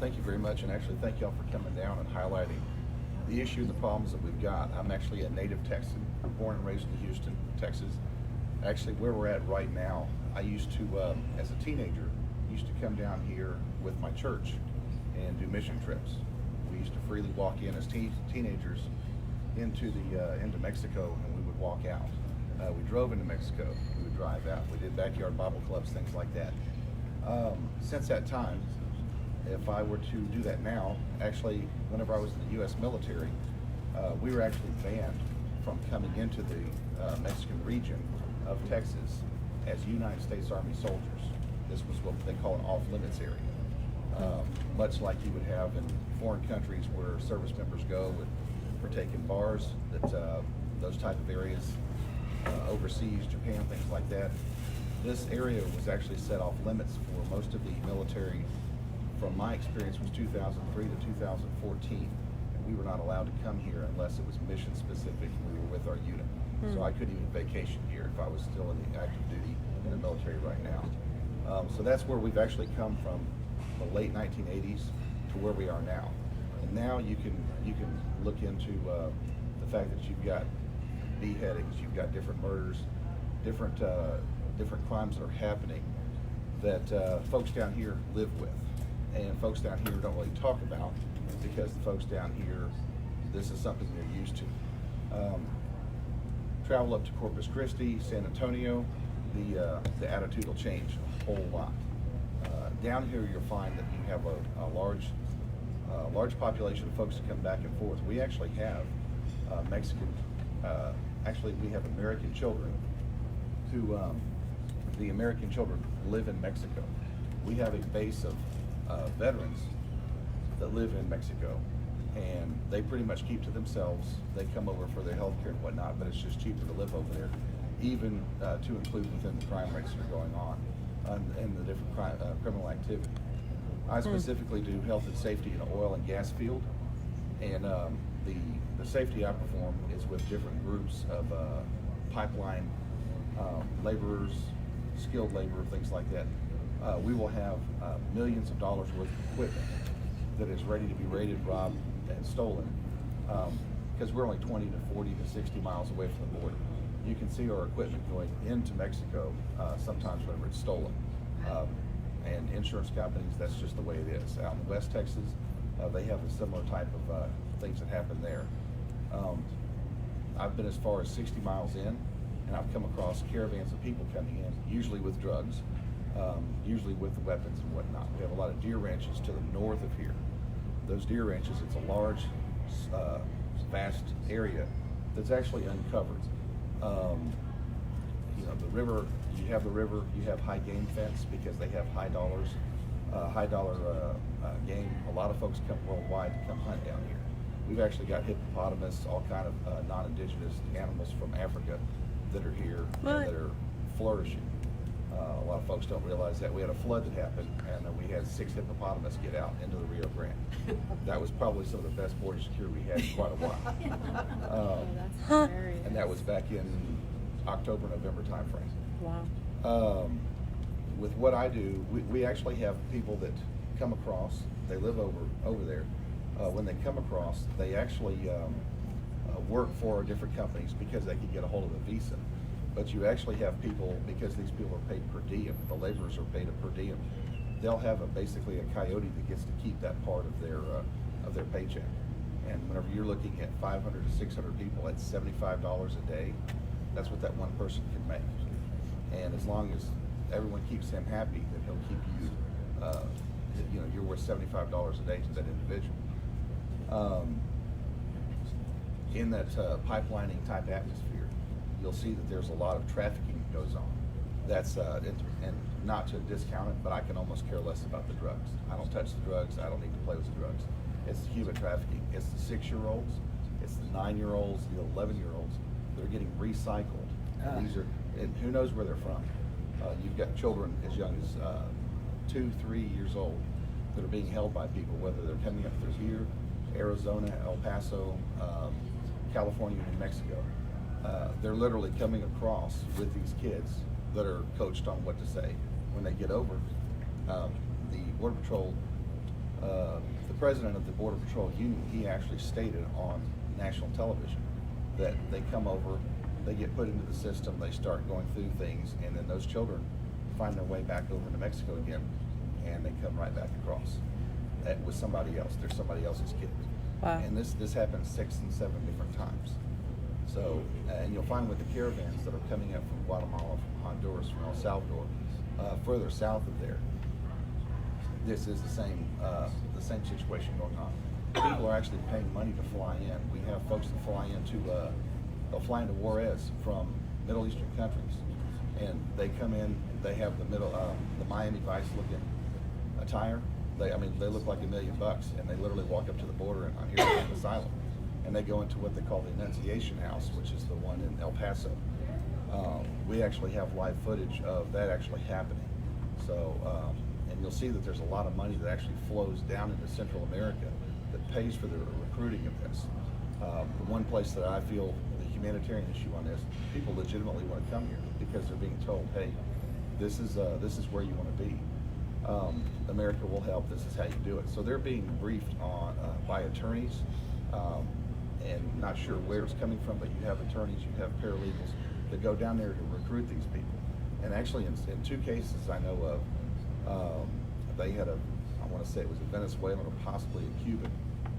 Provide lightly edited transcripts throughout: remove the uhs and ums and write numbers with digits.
thank you very much, and actually thank y'all for coming down and highlighting the issue and the problems that we've got. I'm actually a native Texan, born and raised in Houston, Texas. Actually, where we're at right now, I used to, as a teenager, used to come down here with my church and do mission trips. We used to freely walk in as teenagers into Mexico, and we would walk out. We drove into Mexico. We would drive out. We did backyard Bible clubs, things like that. Since that time, if I were to do that now, actually, whenever I was in the U.S. military, we were actually banned from coming into the Mexican region of Texas as United States Army soldiers. This was what they call an off-limits area, much like you would have in foreign countries where service members go and partake in bars, those type of areas, overseas, Japan, things like that. This area was actually set off limits for most of the military. From my experience, was 2003 to 2014, and we were not allowed to come here unless it was mission specific and we were with our unit. So I couldn't even vacation here if I was still in the active duty in the military right now. So that's where we've actually come from, the late 1980s to where we are now. And now you can look into the fact that you've got beheadings, you've got different murders, different crimes that are happening that folks down here live with, and folks down here don't really talk about, because the folks down here, this is something they're used to. Travel up to Corpus Christi, San Antonio, the attitude will change a whole lot. Down here, you'll find that you have a large population of folks that come back and forth. We actually have Mexican. Actually, we have American children who, the American children live in Mexico. We have a base of veterans that live in Mexico, and they pretty much keep to themselves. They come over for their health care and whatnot, but it's just cheaper to live over there, even to include within the crime rates that are going on and the different criminal activity. I specifically do health and safety in an oil and gas field, and the safety I perform is with different groups of pipeline laborers, skilled labor, things like that. We will have millions of dollars worth of equipment that is ready to be raided, robbed, and stolen, because we're only 20 to 40 to 60 miles away from the border. You can see our equipment going into Mexico sometimes whenever it's stolen. And insurance companies, that's just the way it is. Out in West Texas, they have a similar type of things that happen there. I've been as far as 60 miles in, and I've come across caravans of people coming in, usually with drugs, usually with weapons and whatnot. We have a lot of deer ranches to the north of here. Those deer ranches, it's a large, vast area that's actually uncovered. You know, the river, you have high game fence because they have high dollar game. A lot of folks come worldwide to come hunt down here. We've actually got hippopotamus, all kind of non-indigenous animals from Africa that are here and that are flourishing. A lot of folks don't realize that we had a flood that happened, and we had 6 hippopotamus get out into the Rio Grande. That was probably some of the best border security we had in quite a while. And that was back in October, November timeframe. Wow. With what I do, we actually have people that come across, they live over there. When they come across, they actually work for different companies because they can get a hold of a visa. But you actually have people, because these people are paid per diem, the laborers are paid a per diem, they'll have basically a coyote that gets to keep that part of their paycheck. And whenever you're looking at 500 to 600 people at $75 a day, that's what that one person can make. And as long as everyone keeps him happy, then he'll keep you, you know, you're worth $75 a day to that individual. In that pipelining type atmosphere, you'll see that there's a lot of trafficking that goes on. That's, and not to discount it, but I can almost care less about the drugs. I don't touch the drugs, I don't need to play with the drugs. It's the human trafficking. It's the 6-year-olds, it's the 9-year-olds, the 11-year-olds. They're getting recycled. These are, and who knows where they're from. You've got children as young as 2, 3 years old that are being held by people, whether they're coming up through here, Arizona, El Paso, California, New Mexico. They're literally coming across with these kids that are coached on what to say. When they get over, the Border Patrol the president of the Border Patrol Union, he actually stated on national television that they come over, they get put into the system, they start going through things, and then those children find their way back over to Mexico again, and they come right back across with somebody else. They're somebody else's kid. Wow. And this happens 6 and 7 different times. So, and you'll find with the caravans that are coming up from Guatemala, from Honduras, from El Salvador, further south of there, this is the same situation going on. People are actually paying money to fly in. We have folks that fly into they'll fly into Juarez from Middle Eastern countries, and they come in. They have the Miami Vice looking attire. They look like $1 million, and they literally walk up to the border and I'm here to get asylum, and they go into what they call the Annunciation House, which is the one in El Paso. We actually have live footage of that actually happening. So, and you'll see that there's a lot of money that actually flows down into Central America that pays for the recruiting of this. The one place that I feel the humanitarian issue on this, people legitimately want to come here because they're being told, hey, this is where you want to be. America will help. This is how you do it. So they're being briefed on by attorneys, and not sure where it's coming from, but you have attorneys, you have paralegals that go down there to recruit these people. And actually, in 2 cases I know of, they had I want to say it was a Venezuelan or possibly a Cuban,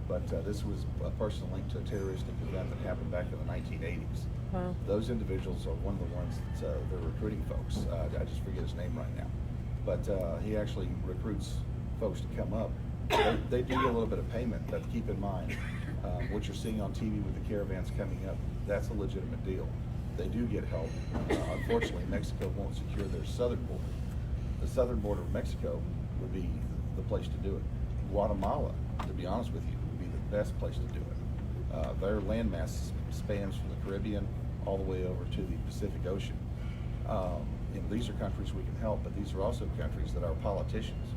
but this was a person linked to a terroristic event that happened back in the 1980s. Wow. Those individuals are one of the ones that they're recruiting folks. I just forget his name right now. But he actually recruits folks to come up. They do get a little bit of payment, but keep in mind, what you're seeing on TV with the caravans coming up, that's a legitimate deal. They do get help. Unfortunately, Mexico won't secure their southern border. The southern border of Mexico would be the place to do it. Guatemala, to be honest with you, would be the best place to do it. Their landmass spans from the Caribbean all the way over to the Pacific Ocean. These are countries we can help, but these are also countries that are politicians.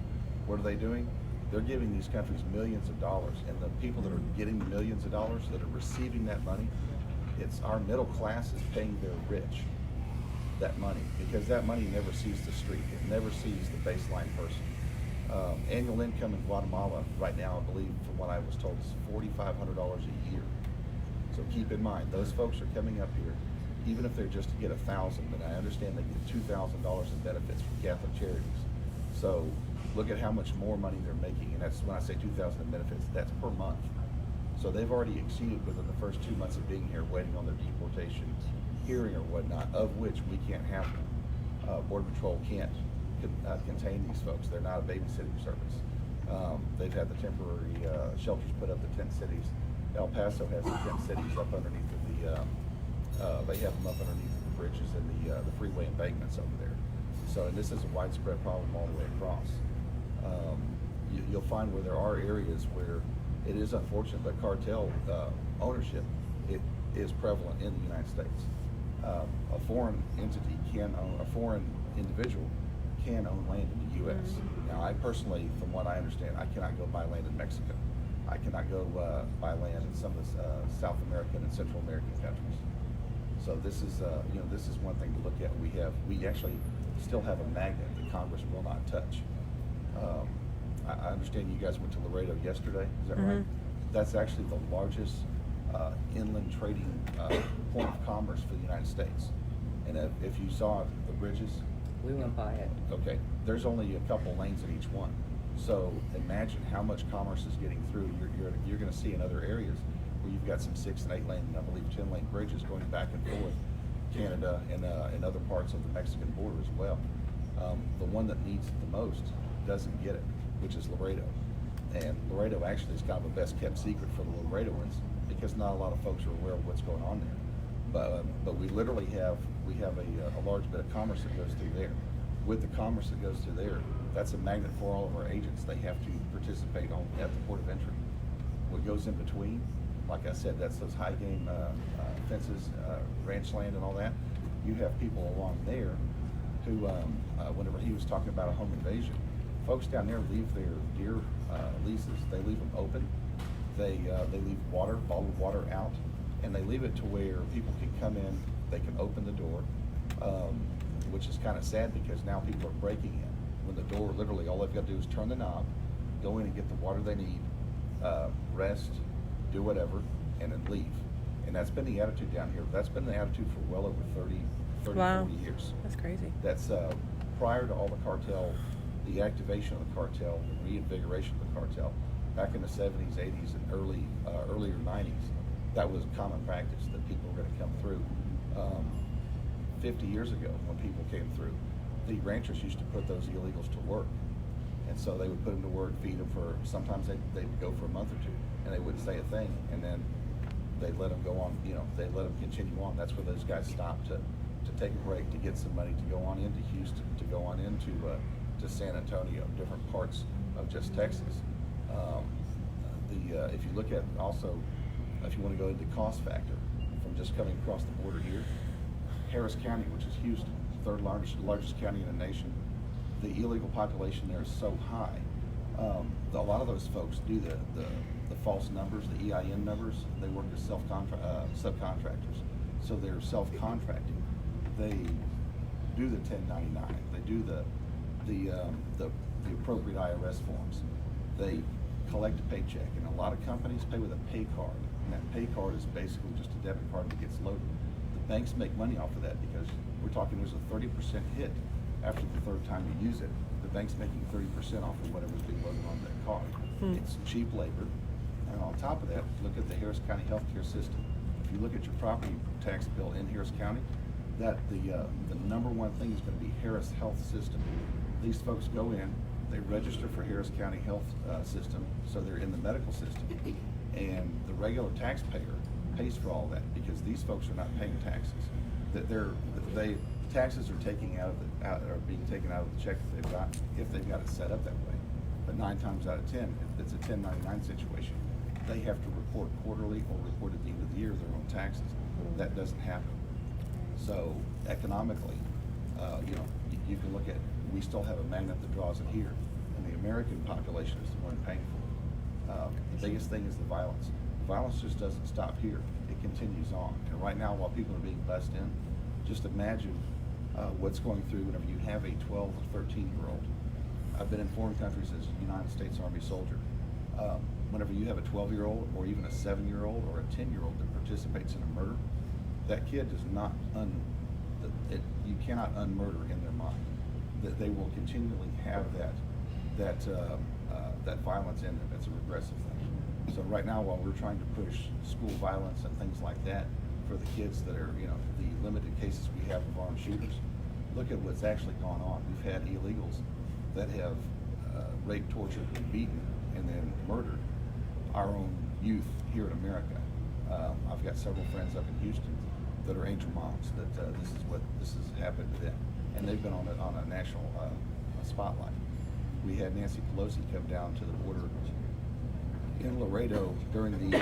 What are they doing? They're giving these countries millions of dollars, and the people that are getting the millions of dollars, that are receiving that money, it's our middle class is paying their rich that money, because that money never sees the street. It never sees the baseline person. Annual income in Guatemala right now, I believe, from what I was told, is $4,500 a year. So keep in mind, those folks are coming up here, even if they're just to get $1,000, but I understand they get $2,000 in benefits from Catholic Charities. So look at how much more money they're making, and that's when I say $2,000 in benefits, that's per month. So they've already exceeded within the first 2 months of being here, waiting on their deportation hearing or whatnot, of which we can't have them. Border Patrol can't contain these folks. They're not a babysitting service. They've had the temporary shelters put up, the tent cities. El Paso has the tent cities up underneath they have them up underneath the bridges and the freeway embankments over there. So, and this is a widespread problem all the way across. You'll find where there are areas where it is unfortunate, but cartel ownership, it is prevalent in the United States. A foreign entity a foreign individual can own land in the U.S. Now, I personally, from what I understand, I cannot go buy land in Mexico. I cannot go buy land in some of the South American and Central American countries. So this is, this is one thing to look at. We actually still have a magnet that Congress will not touch. I understand you guys went to Laredo yesterday. Is that right? That's actually the largest inland trading point of commerce for the United States. And if you saw the bridges, we went by it. Okay, there's only a couple lanes in each one. So imagine how much commerce is getting through. You're going to see in other areas where you've got some 6 and 8 lane, and I believe 10 lane bridges going back and forth, Canada and other parts of the Mexican border as well. The one that needs it the most doesn't get it, which is Laredo. And Laredo actually is kind of a best kept secret for the Laredoans, because not a lot of folks are aware of what's going on there. But we literally have a large bit of commerce that goes through there. With the commerce that goes through there, that's a magnet for all of our agents. They have to participate at the port of entry. What goes in between, like I said, that's those high game fences, ranch land and all that. You have people along there who, whenever he was talking about a home invasion, folks down there leave their deer leases. They leave them open. They leave bottled water out, and they leave it to where people can come in, they can open the door, which is kind of sad because now people are breaking in. When the door, literally all they've got to do is turn the knob, go in and get the water they need, rest, do whatever, and then leave. And that's been the attitude down here. That's been the attitude for well over 30, Wow. 40 years. That's crazy. That's prior to all the cartel, the activation of the cartel, the reinvigoration of the cartel, back in the 70s, 80s, and earlier 90s. That was common practice that people were going to come through. 50 years ago, when people came through, the ranchers used to put those illegals to work. And so they would put them to work, feed them for, sometimes they'd go for a month or two, and they wouldn't say a thing. And then they'd let them go on, they'd let them continue on. That's where those guys stopped to take a break, to get some money, to go on into Houston, to go on into to San Antonio, different parts of just Texas. If you look at also, if you want to go into cost factor, from just coming across the border here, Harris County, which is Houston, third largest county in the nation, the illegal population there is so high. A lot of those folks do the false numbers, the EIN numbers. They work as subcontractors, so they're self-contracting. They do the 1099. They do the appropriate IRS forms. They collect a paycheck, and a lot of companies pay with a pay card, and that pay card is basically just a debit card that gets loaded. The banks make money off of that because we're talking there's a 30% hit after the third time you use it. The bank's making 30% off of whatever's being loaded on that card. It's cheap labor, and on top of that, look at the Harris County healthcare system. If you look at your property tax bill in Harris County, that the number one thing is going to be Harris Health System. These folks go in, they register for Harris County Health System, so they're in the medical system, and the regular taxpayer pays for all that because these folks are not paying taxes. Taxes are are being taken out of the check that they've got if they've got it set up that way. But 9 times out of 10, if it's a 1099 situation, they have to report quarterly or report at the end of the year their own taxes. That doesn't happen. So economically, you can look at, we still have a magnet that draws it here, and the American population is the one paying for it. The biggest thing is the violence. Violence just doesn't stop here. It continues on. And right now, while people are being bussed in, just imagine what's going through whenever you have a 12 or 13-year-old. I've been in foreign countries as a United States Army soldier. Whenever you have a 12-year-old or even a 7-year-old or a 10-year-old that participates in a murder, that kid does not you cannot unmurder in their mind. That they will continually have that violence in them. It's a regressive thing. So right now, while we're trying to push school violence and things like that for the kids that are, the limited cases we have of armed shooters, look at what's actually gone on. We've had illegals that have raped, tortured, and beaten, and then murdered our own youth here in America. I've got several friends up in Houston that are angel moms that this has happened to them, and they've been on a national spotlight. We had Nancy Pelosi come down to the border in Laredo during the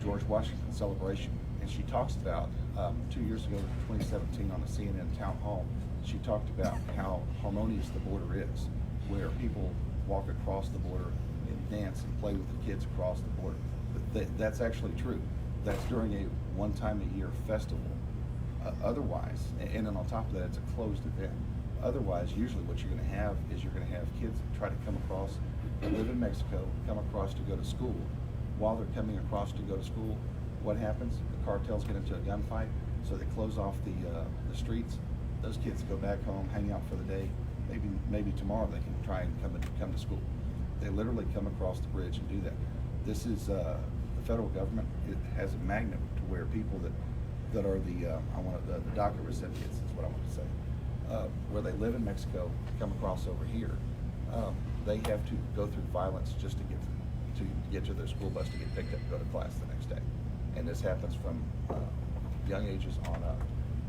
George Washington celebration, and she talks about 2 years ago, 2017, on the CNN town hall. She talked about how harmonious the border is, where people walk across the border and dance and play with the kids across the border. But that's actually true. That's during a one-time-a-year festival. Otherwise, and then on top of that, it's a closed event. Otherwise, usually what you're going to have is you're going to have kids try to come across, live in Mexico, come across to go to school. While they're coming across to go to school, what happens? The cartels get into a gunfight, so they close off the streets. Those kids go back home, hang out for the day. Maybe tomorrow they can try and come to school. They literally come across the bridge and do that. This is the federal government. It has a magnet to where people that are the DACA recipients is what I want to say, where they live in Mexico, come across over here. They have to go through violence just to get to their school bus to get picked up and go to class the next day. And this happens from young ages on up.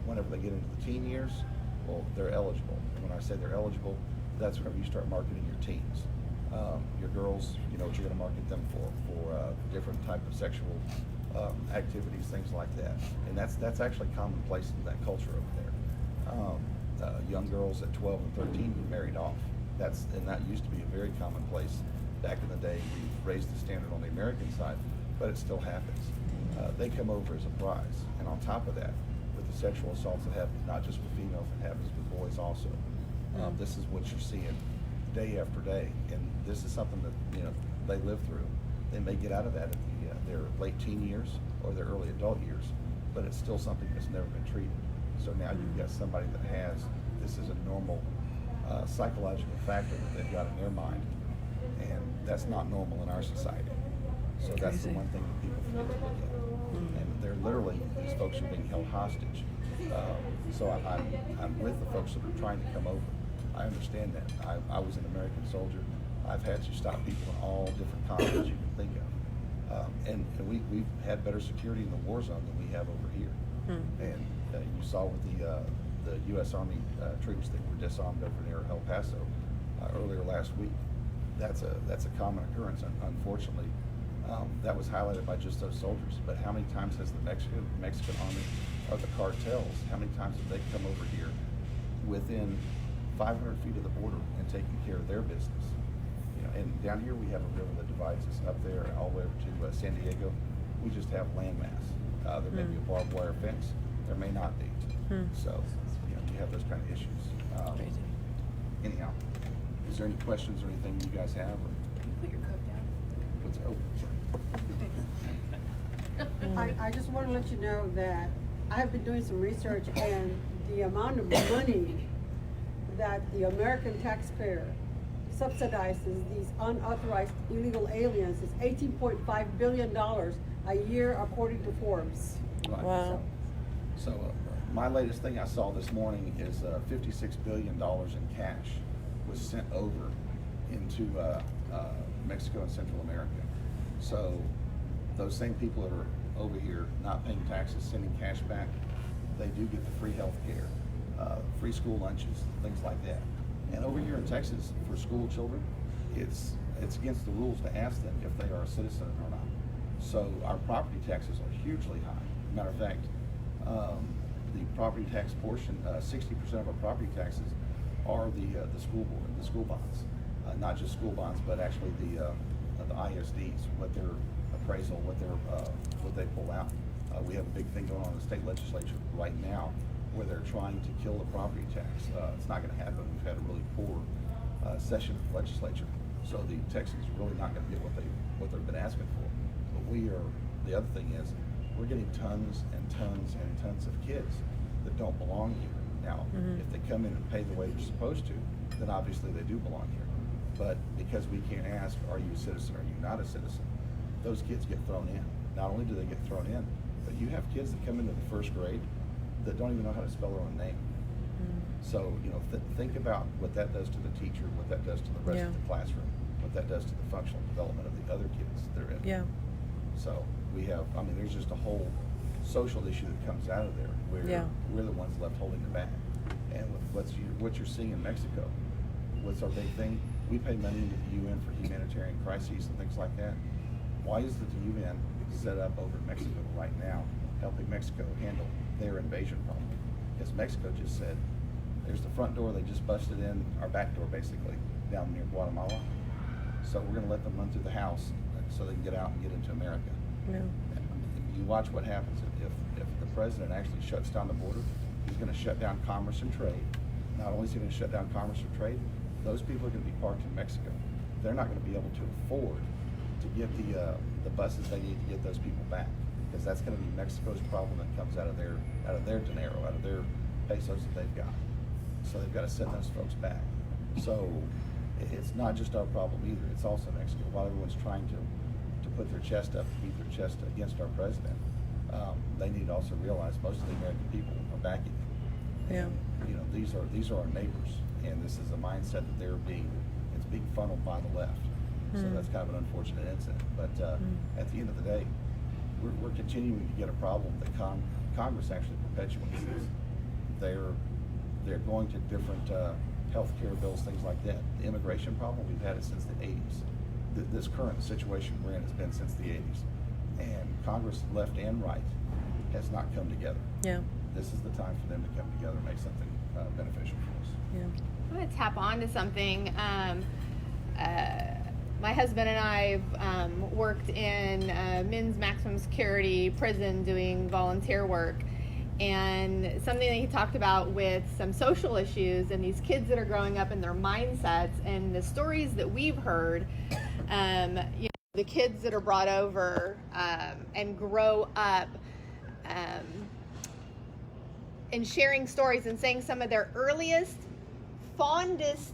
Whenever they get into the teen years, well, they're eligible. And when I say they're eligible, that's whenever you start marketing your teens. Your girls, you know what you're going to market them for different type of sexual activities, things like that. And that's actually commonplace in that culture over there. Young girls at 12 and 13 get married off. That used to be a very commonplace back in the day. We raised the standard on the American side, but it still happens. They come over as a prize, and on top of that, with the sexual assaults that happen, not just with females, it happens with boys also. This is what you're seeing day after day, and this is something that, they live through. They may get out of that in their late teen years or their early adult years, but it's still something that's never been treated. So now you've got somebody that has, this is a normal psychological factor that they've got in their mind, and that's not normal in our society. So that's the one thing that people forget to look at. And they're literally, these folks are being held hostage. So I'm with the folks that are trying to come over. I understand that. I was an American soldier. I've had to stop people in all different conflicts you can think of. And we've had better security in the war zone than we have over here. And you saw with the U.S. Army troops that were disarmed over near El Paso earlier last week. That's a common occurrence, unfortunately. That was highlighted by just those soldiers. But how many times has the Mexican Army or the cartels, how many times have they come over here within 500 feet of the border and taking care of their business? And down here we have a river that divides us. Up there all the way over to San Diego, we just have landmass. There may be a barbed wire fence. There may not be. So, you have those kind of issues. Anyhow, is there any questions or anything you guys have? Or? Can you put your coat down? I just want to let you know that I have been doing some research, and the amount of money that the American taxpayer subsidizes these unauthorized illegal aliens is $18.5 billion a year, according to Forbes. Right. Wow. So my latest thing I saw this morning is $56 billion in cash was sent over into Mexico and Central America. So those same people that are over here not paying taxes, sending cash back, they do get the free health care, free school lunches, things like that. And over here in Texas, for school children, it's against the rules to ask them if they are a citizen or not. So our property taxes are hugely high. Matter of fact, the property tax portion, 60% of our property taxes are the school board, the school bonds. Not just school bonds, but actually the ISDs, what their appraisal, what they pull out. We have a big thing going on in the state legislature right now where they're trying to kill the property tax. It's not going to happen. We've had a really poor session of the legislature, so the Texans are really not going to get what they've been asking for. But the other thing is, we're getting tons and tons and tons of kids that don't belong here. Now, if they come in and pay the way they're supposed to, then obviously they do belong here. But because we can't ask, are you a citizen, are you not a citizen, those kids get thrown in. Not only do they get thrown in, but you have kids that come into the first grade that don't even know how to spell their own name. So, think about what that does to the teacher, what that does to the rest of the classroom, what that does to the functional development of the other kids that are in there. So we have, there's just a whole social issue that comes out of there where we're the ones left holding the bag. And with what you're seeing in Mexico, what's our big thing? We pay money into the UN for humanitarian crises and things like that. Why is the UN set up over in Mexico right now, helping Mexico handle their invasion problem? Because Mexico just said, there's the front door, they just busted in, our back door basically, down near Guatemala. So we're going to let them run through the house so they can get out and get into America. And you watch what happens. If the president actually shuts down the border, he's going to shut down commerce and trade. Not only is he going to shut down commerce and trade, those people are going to be parked in Mexico. They're not going to be able to afford to get the buses they need to get those people back, because that's going to be Mexico's problem that comes out of their dinero, out of their pesos that they've got. So they've got to send those folks back. So it's not just our problem either. It's also Mexico. While everyone's trying to put their chest up, beat their chest against our president, they need to also realize most of the American people are backing him. And, these are our neighbors, and this is a mindset that it's being funneled by the left. So that's kind of an unfortunate incident. But at the end of the day, we're continuing to get a problem that Congress actually perpetuates. They're going to different health care bills, things like that. The immigration problem, we've had it since the 80s. This current situation we're in has been since the 80s. And Congress, left and right, has not come together. This is the time for them to come together and make something beneficial for us. I'm going to tap on to something. My husband and I worked in men's maximum security prison doing volunteer work. and something that he talked about with some social issues and these kids that are growing up and their mindsets and the stories that we've heard. You know, the kids that are brought over and grow up and sharing stories and saying some of their earliest, fondest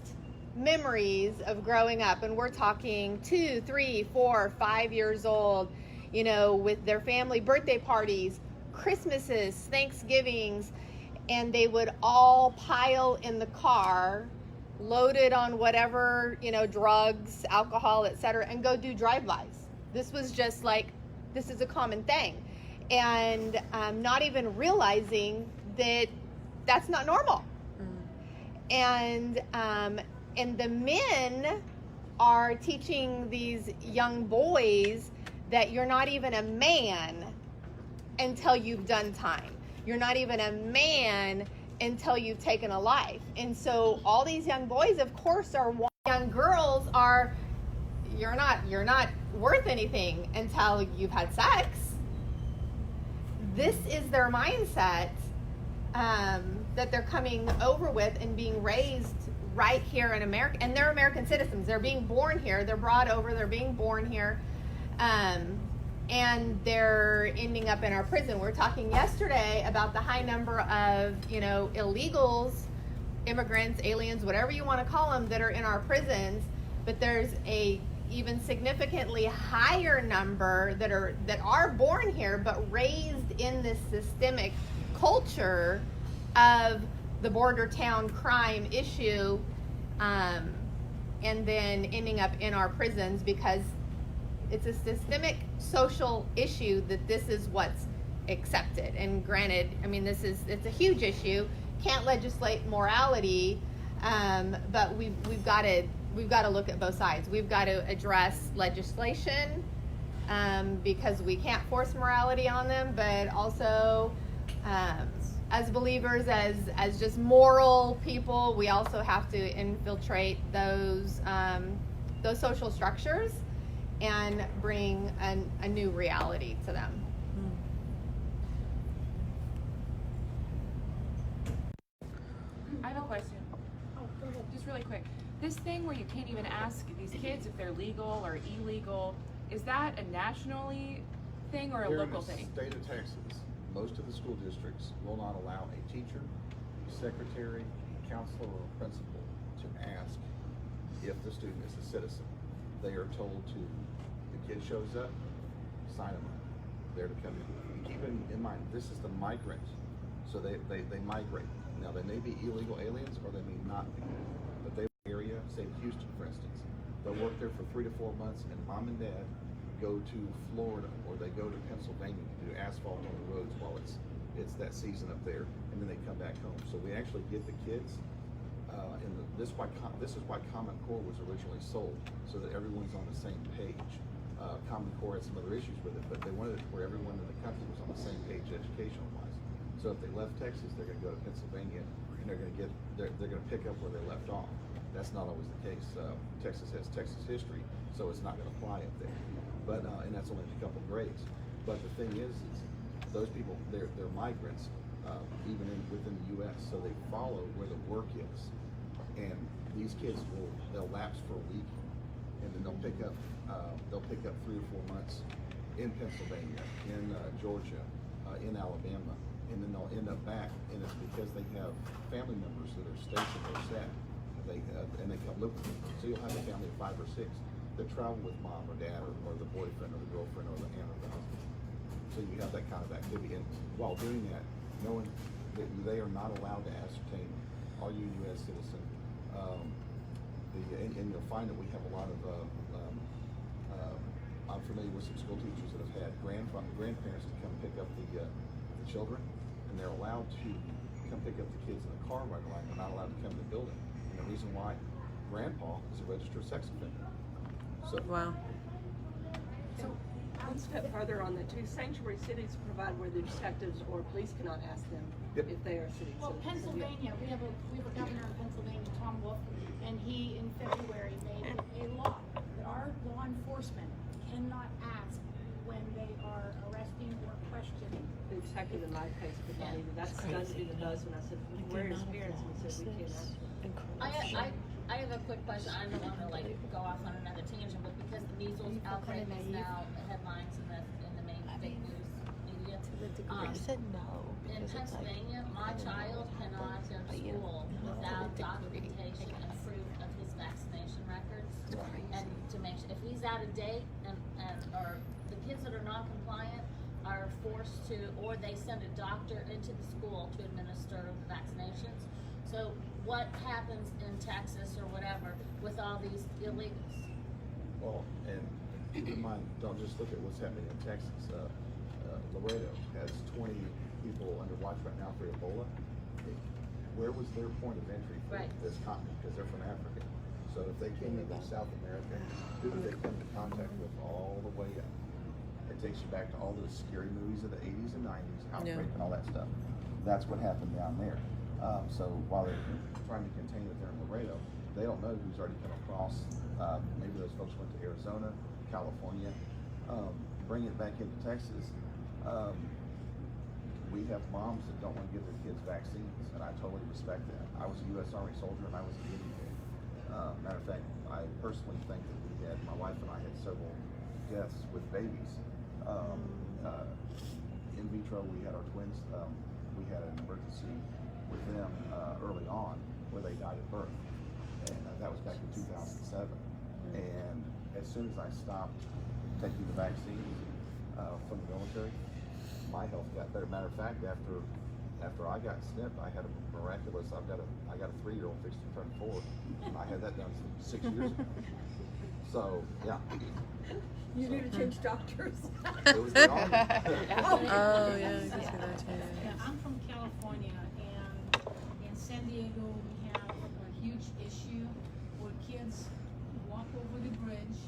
memories of growing up. And we're talking 2, 3, 4, 5 years old, you know, with their family birthday parties, Christmases, Thanksgivings, and they would all pile in the car, loaded on whatever, you know, drugs, alcohol, etc., and go do drive-bys. This was just like, this is a common thing. And not even realizing that that's not normal. And the men are teaching these young boys that you're not even a man until you've done time. You're not even a man until you've taken a life. And so all these young boys, of course, young girls are, you're not worth anything until you've had sex. This is their mindset that they're coming over with and being raised right here in America. And they're American citizens. They're being born here. They're brought over. They're being born here. And they're ending up in our prison. We were talking yesterday about the high number of, you know, illegals, immigrants, aliens, whatever you want to call them, that are in our prisons. But there's a even significantly higher number that are born here but raised in this systemic culture of the border town crime issue, and then ending up in our prisons because it's a systemic social issue that this is what's accepted. And granted, I mean, it's a huge issue. Can't legislate morality, but we've got to look at both sides. We've got to address legislation because we can't force morality on them, but also as believers, as just moral people, we also have to infiltrate those social structures and bring a new reality to them. I have a question. Oh, go ahead. Just really quick. This thing where you can't even ask these kids if they're legal or illegal, is that a nationally thing or a local thing? Here in the state of Texas, most of the school districts will not allow a teacher, secretary, counselor, or principal to ask if the student is a citizen. They are told to, the kid shows up, sign them up. They're to come in. Keep in mind, this is the migrant, so they migrate. Now, they may be illegal aliens or they may not be, but they area, say Houston, for instance, they'll work there for 3 to 4 months, and mom and dad go to Florida or they go to Pennsylvania to do asphalt on the roads while it's that season up there, and then they come back home. So we actually get the kids. This is why Common Core was originally sold, so that everyone's on the same page. Common Core had some other issues with it, but they wanted it where everyone in the country was on the same page educational-wise. So if they left Texas, they're going to go to Pennsylvania, and they're going to pick up where they left off. That's not always the case. Texas has Texas history, so it's not going to apply up there. But and that's only a couple grades. But the thing is those people, they're migrants, even within the U.S. So they follow where the work is, and these kids they'll lapse for a week, and then they'll pick up 3 or 4 months in Pennsylvania, in Georgia, in Alabama, and then they'll end up back, and it's because they have family members that are stationed or set. And they come live with them. So you'll have a family of 5 or 6 that travel with mom or dad or the boyfriend or the girlfriend or the aunt or the husband. So you have that kind of activity. And while doing that, knowing that they are not allowed to ascertain, are you a U.S. citizen? And you'll find that we have a lot of, I'm familiar with some school teachers that have had grandparents to come pick up the children, and they're allowed to come pick up the kids in the car right away. They're not allowed to come to the building. The reason why grandpa is a registered sex offender. So Wow. So one step further on the two sanctuary cities provide where the detectives or police cannot ask them Yep. if they are city Well, citizens. Pennsylvania, we have a governor of Pennsylvania, Tom Wolf, and he in February made a law that our law enforcement cannot ask when they are arresting or questioning protective in my case, because I needed, that's done to the buzz when I said, where is parents? And he said, we can't. I have a quick question. I don't want to like go off on another tangent, but because the measles outbreak is now headlines in the main fake news media. In Pennsylvania, my child cannot go to school without documentation and proof of his vaccination records. And to make sure, if he's out of date and or the kids that are non-compliant are forced to, or they send a doctor into the school to administer vaccinations. So what happens in Texas or whatever with all these illegals? Well, and keep in mind, don't just look at what's happening in Texas. Laredo has 20 people under watch right now for Ebola. Where was their point of entry for Right. this continent? Because they're from Africa. So if they came into South America, who did they come in contact with all the way up? It takes you back to all those scary movies of the 80s and 90s, Outbreak and all that stuff. That's what happened down there. So while they're trying to contain it there in Laredo, they don't know who's already come across. Maybe those folks went to Arizona, California. Bring it back into Texas. We have moms that don't want to give their kids vaccines, and I totally respect that. I was a U.S. Army soldier, and I was a guinea pig. Matter of fact, I personally think that my wife and I had several deaths with babies. In vitro, we had our twins. We had an emergency with them early on where they died at birth, and that was back in 2007. And as soon as I stopped taking the vaccines from the military, my health got better. Matter of fact, after I got snipped, I had a miraculous. I got a 3-year-old fixed to turn 4. I had that done 6 years ago. So yeah. You need to change doctors. It was the Army. Oh, yeah, I can see that too. Yeah, I'm from California, and in San Diego, we have a huge issue where kids walk over the bridge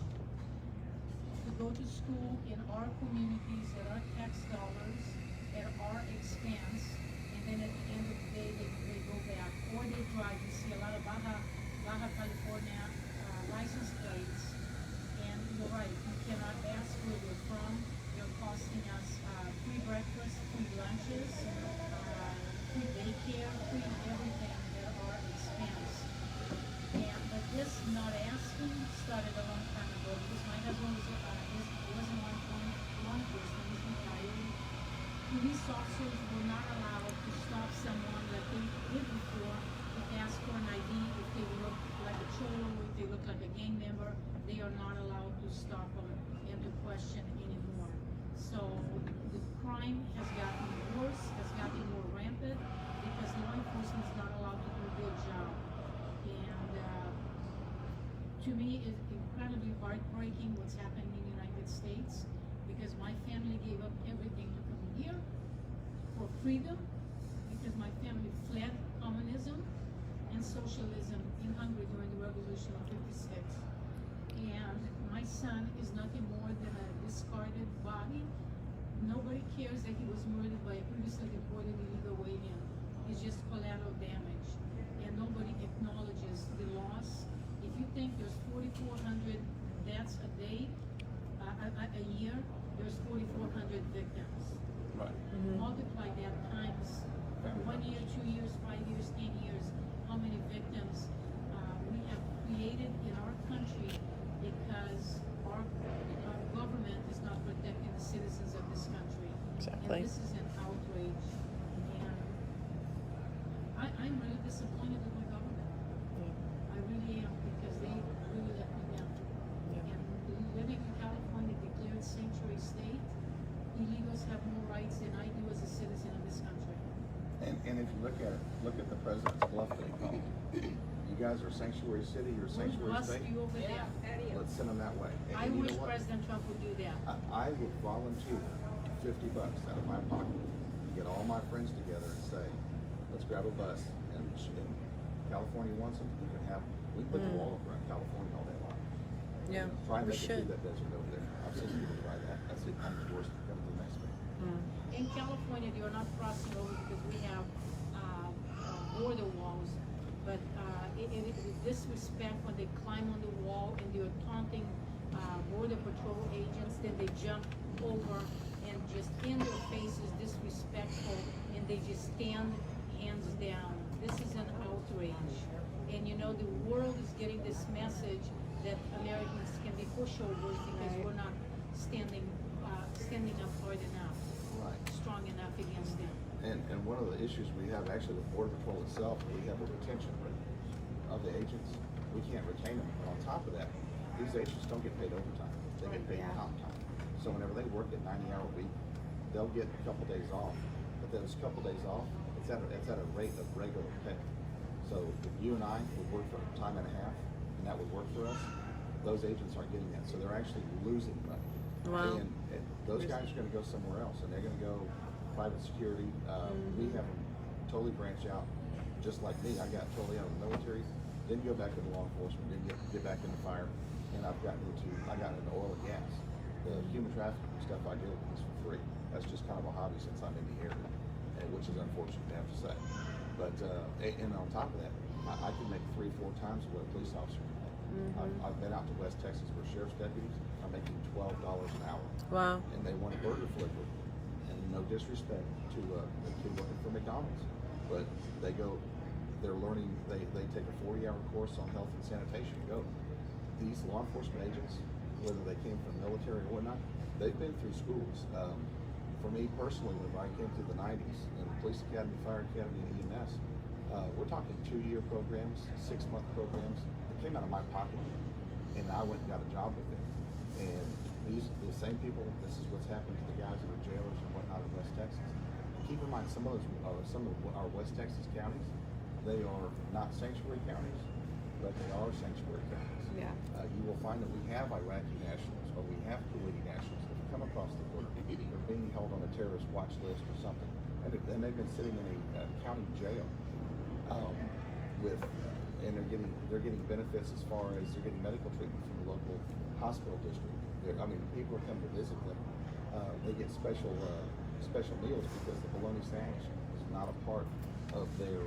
to go to school in our communities at our tax dollars, at our expense, and then at the end of the day, they go back. Or they drive. You see a lot of Baja California license plates, and you're right, you cannot ask where you're from. You're costing us free breakfast, free lunches, free daycare, free everything at our expense. But this not asking started a long time ago, because my husband was in law enforcement, he's retired. Police officers were not allowed to stop someone that they did before, to ask for an ID, if they look like a cholo, if they look like a gang member, they are not allowed to stop them and to question anymore. So the crime has gotten worse, has gotten more rampant, because law enforcement is not allowed to do a good job. And to me, it's incredibly heartbreaking what's happening in the United States, because my family gave up everything to come here for freedom, because my family fled communism and socialism in Hungary during the Revolution of '56. And my son is nothing more than a discarded body. Nobody cares that he was murdered by a previously deported illegal alien. He's just collateral damage. And nobody acknowledges the loss. If you think there's 4,400 deaths a day, a year, there's 4,400 victims. Right. Multiply that times 1 year, 2 years, 5 years, 10 years, how many victims we have created in our country, because our government is not protecting the citizens of this country. Exactly. And this is an outrage. And I'm really disappointed with my government. I really am, because they really let me down. And living in California, declared sanctuary state, illegals have more rights than I do as a citizen of this country. And if you look at the president's bluff that he called. You guys are sanctuary city, you're sanctuary We'll bust state. you over there. Let's send them that way. And I you know wish what? President Trump would do that. I would volunteer $50 out of my pocket to get all my friends together and say, let's grab a bus, and California wants them, we can have, we can put the wall up around California all day long. Yeah, Try and we make it should. through that desert over there. I've seen people try that. That's it. I'm the worst to come to Mexico. In California, they are not crossing over because we have border walls. But in disrespect, when they climb on the wall and they are taunting border patrol agents, then they jump over and just in their faces disrespectful, and they just stand hands down. This is an outrage. And you know, the world is getting this message that Americans can be pushovers because we're not standing up hard enough, Right. strong enough against them. And one of the issues we have, actually, the Border Patrol itself, we have a retention rate of the agents. We can't retain them. But on top of that, these agents don't get paid overtime. They get paid comp time. So whenever they work at 90-hour week, they'll get a couple days off. But those couple days off, it's at a rate of regular pay. So if you and I would work for time and a half, and that would work for us, those agents aren't getting that. So they're actually losing money. Wow. And those guys are going to go somewhere else, and they're going to go private security. We have them totally branch out, just like me. I got totally out of the military, didn't go back into law enforcement, didn't get back into fire, and I got into oil and gas. The human trafficking stuff I do is for free. That's just kind of a hobby since I'm in the area, and which is unfortunate to have to say. But and on top of that, I can make 3-4 times what a police officer can make. I've been out to West Texas where sheriff's deputies are making $12 an hour. Wow. And they want a burger flipper. And no disrespect to the kid working for McDonald's, but they're learning, they take a 40-hour course on health and sanitation. These law enforcement agents, whether they came from the military or whatnot, they've been through schools. For me personally, when I came through the 90s in the police academy, fire academy, and EMS, we're talking 2-year programs, 6-month programs. It came out of my pocket, and I went and got a job with them. And the same people, this is what's happened to the guys that are jailers and whatnot in West Texas. Keep in mind, some of our West Texas counties, they are not sanctuary counties, but they are sanctuary counties. Yeah. You will find that we have Iraqi nationals or we have Kuwaiti nationals that have come across the border. They're being held on a terrorist watch list or something, and they've been sitting in a county jail and they're getting benefits as far as they're getting medical treatment from the local hospital district. People are coming to visit them. They get special meals because the bologna sandwich is not a part of their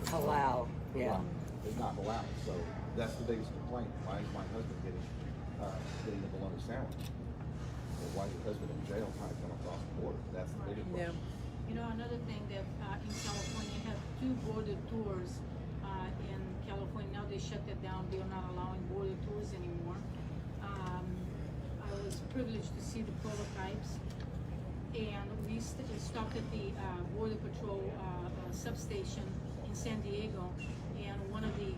Halal, yeah. It's not halal. So that's the biggest complaint. Why is my husband getting the bologna sandwich? Or why is your husband in jail trying to come across the border? That's the biggest Yeah. question. You know, another thing that in California have 2 border tours in California. Now they shut that down. They're not allowing border tours anymore. I was privileged to see the prototypes, and we stopped at the Border Patrol substation in San Diego, and one of the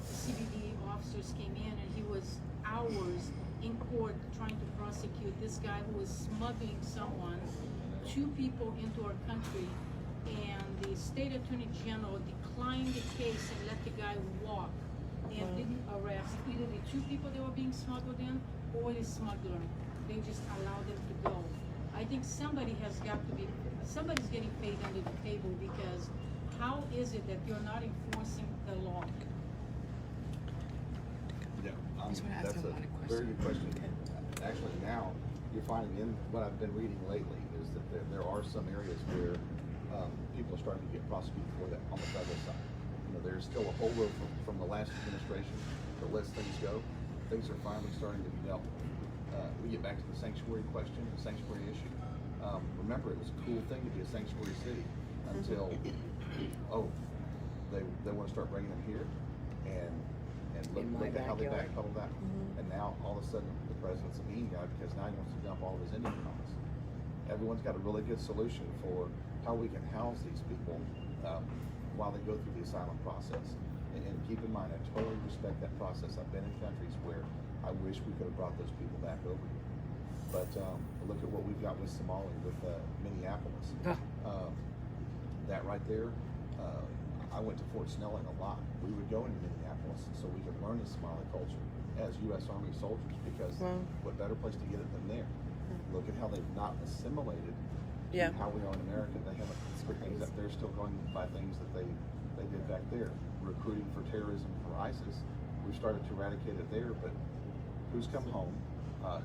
CBD officers came in, and he was hours in court trying to prosecute this guy who was smuggling 2 people into our country, and the state attorney general declined the case and let the guy walk and didn't arrest either the 2 people that were being smuggled in or the smuggler. They just allowed them to go. I think somebody's getting paid under the table, because how is it that you're not enforcing the law? Yeah, That's what I asked that's him a about a very question. good question. Actually, now you're finding in what I've been reading lately is that there are some areas where people are starting to get prosecuted for that on the federal side. There's still a holdover from the last administration that lets things go. Things are finally starting to be dealt with. We get back to the sanctuary question, the sanctuary issue. Remember, it was a cool thing to be a sanctuary city until they want to start bringing them here, and look at how they backpedaled that. And now all of a sudden the president's a mean guy because now he wants to dump all of his Indian on us. Everyone's got a really good solution for how we can house these people while they go through the asylum process. And keep in mind, I totally respect that process. I've been in countries where I wish we could have brought those people back over here. But look at what we've got with Somalia, with Minneapolis. That right there, I went to Fort Snelling a lot. We would go into Minneapolis so we could learn the Somali culture as U.S. Army soldiers, because what better place to get it than there? Look at how they've not assimilated to how we are in America. They haven't, things that they're still going by things that they did back there. Recruiting for terrorism for ISIS, we've started to eradicate it there, but who's come home?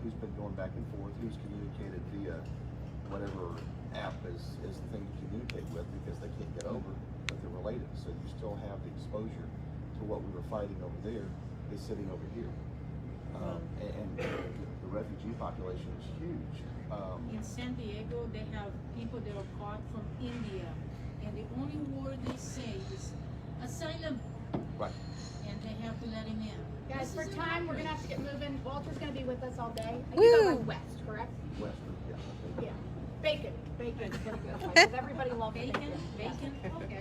Who's been going back and forth? Who's communicated via whatever app is the thing to communicate with, because they can't get over that they're related. So you still have the exposure to what we were fighting over there is sitting over here. And the refugee population is huge. In San Diego, they have people that are caught from India, and the only word they say is asylum, Right. and they have to let him in. Guys, This for is time, we're America. gonna have to get moving. Walter's gonna be with us all day. And you go Woo! by West, correct? Western, yeah. Yeah. Bacon. Bacon's gonna go. Because everybody loves Bacon, bacon. bacon, okay.